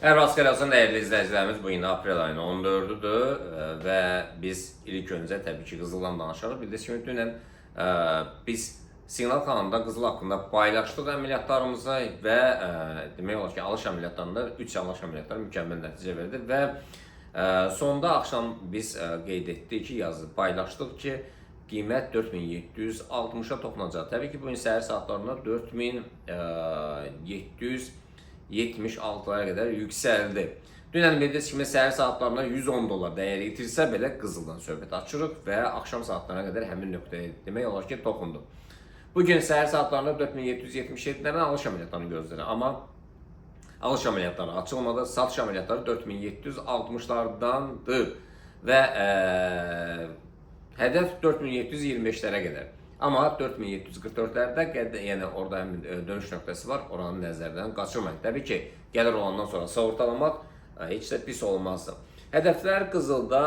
Hər vaxt xeyir olsun dəyərli izləyicilərimiz. Bu gün aprel ayının 14-dür və biz ilk öncə təbii ki qızıldan danışarıq. Bildiyiniz kimi dünən biz Siqnal kanalında qızıl haqqında paylaşdıq əməliyyatlarımızı və demək olar ki alış əməliyyatlarında 3 alış əməliyyatları mükəmməl nəticə verdi və sonda axşam biz qeyd etdik ki, paylaşdıq ki qiymət 4760-a toxunacaq. Təbii ki bu gün səhər saatlarında 4776-lara qədər yüksəldi. Dünən bildiyiniz kimi səhər saatlarında 110 dollar dəyəri itirsə belə qızıldan söhbət açırıq və axşam saatlarına qədər həmin nöqtəyə demək olar ki toxundu. Bugün səhər saatlarında 4777-lərdən alış əməliyyatlarını gözləyir. Amma alış əməliyyatları açılmadı. Satış əməliyyatları 4760-lardandır və hədəf 4725-lərə qədər. Amma 4744-lərdə yəni orada dönüş nöqtəsi var. Oranı nəzərdən qaçırmayın. Təbii ki, gəlir olandan sonra sığortalamaq heç də pis olmazdı. Hədəflər qızılda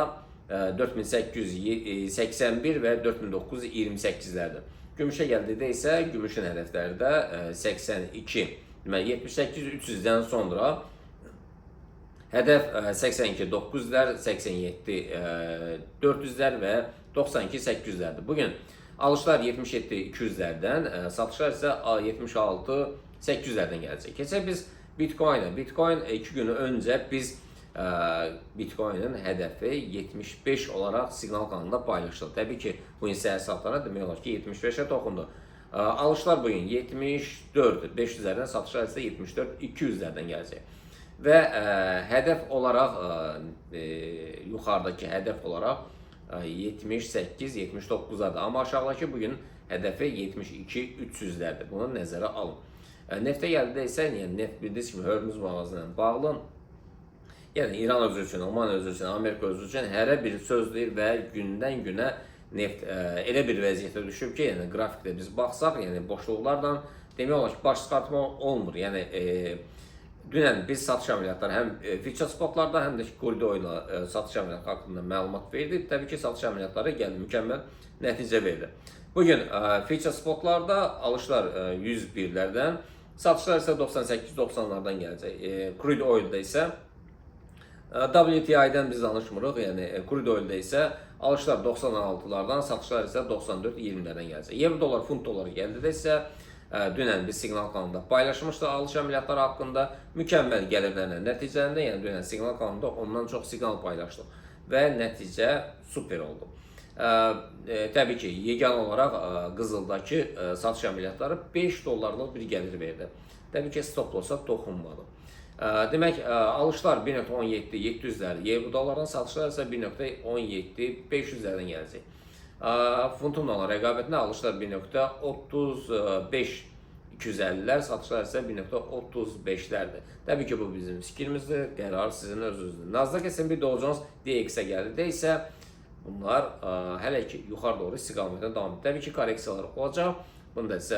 4881 və 4928-lərdir. Gümüşə gəldikdə isə gümüşün hədəfləri də 82. Deməli 78-300-dən sonra hədəf 82-900-lər, 87-400-lər və 92-800-lərdir. Bugün alışlar 77-200-lərdən, satışlar isə 76-800-lərdən gələcək. Keçək biz Bitcoin-ə. Bitcoin 2 gün öncə biz Bitcoin-in hədəfi 75 olaraq Siqnal kanalında paylaşdıq. Təbii ki, bu gün səhər saatlarına demək olar ki 75-ə toxundu. Alışlar bugün 74-500-lərdən, satışlar isə 74-200-lərdən gələcək. Və hədəf olaraq, yuxarıdakı hədəf olaraq 78-79'lardır. Amma aşağıdakı bugün hədəfi 72-300'lərdir. Bunu nəzərə alın. Neftə gəldidə isə, yəni neft bildiyiniz kimi Hörmüz boğazı ilə bağlı, yəni İran özü üçün, Oman özü üçün, Amerika özü üçün hərə bir söz deyir və gündən günə neft elə bir vəziyyətə düşüb ki, yəni qrafikdə biz baxsaq, yəni boşluqlardan demək olar ki baş çıxartma olmur. Yəni dünən biz satış əməliyyatları həm future spotlarda, həm də Qorido ilə satış əməliyyatları haqqında məlumat verdik. Təbii ki, satış əməliyyatları gəldi, mükəmməl nəticə verdi. Bugün future spotlarda alışlar 101-lərdən, satışlar isə 98-90'lardan gələcək. Qorido oildə isə WTI-dən biz danışmırıq, yəni Qorido oildə isə alışlar 96'lardan, satışlar isə 94-20'lərdən gələcək. Euro dolar, funt doları gəldidə isə dünən biz Siqnal kanalında paylaşmışdıq alış əməliyyatları haqqında mükəmməl gəlirlərlə nəticələndə, yəni dünən Siqnal kanalında ondan çox siqnal paylaşdıq və nəticə super oldu. Təbii ki, yeganə olaraq qızıldakı satış əməliyyatları 5 dollarlıq bir gəlir verdi. Təbii ki, stop loss'a toxunmadı. Demək, alışlar 1.17-700'lər, euro dolardan satışlar isə 1.17-500'lərdən gələcək. Funtumla olan rəqabətində alışlar 1.35-250'lər, satışlar isə 1.35'lərdir. Təbii ki, bu bizim fikrimizdir, qərar sizin özünüzdür. Nasdaq S&P Dow Jones DX'ə gəldidə isə bunlar hələ ki yuxarı doğru istiqamətə davam edir. Təbii ki, korreksiyalar olacaq. Bunda isə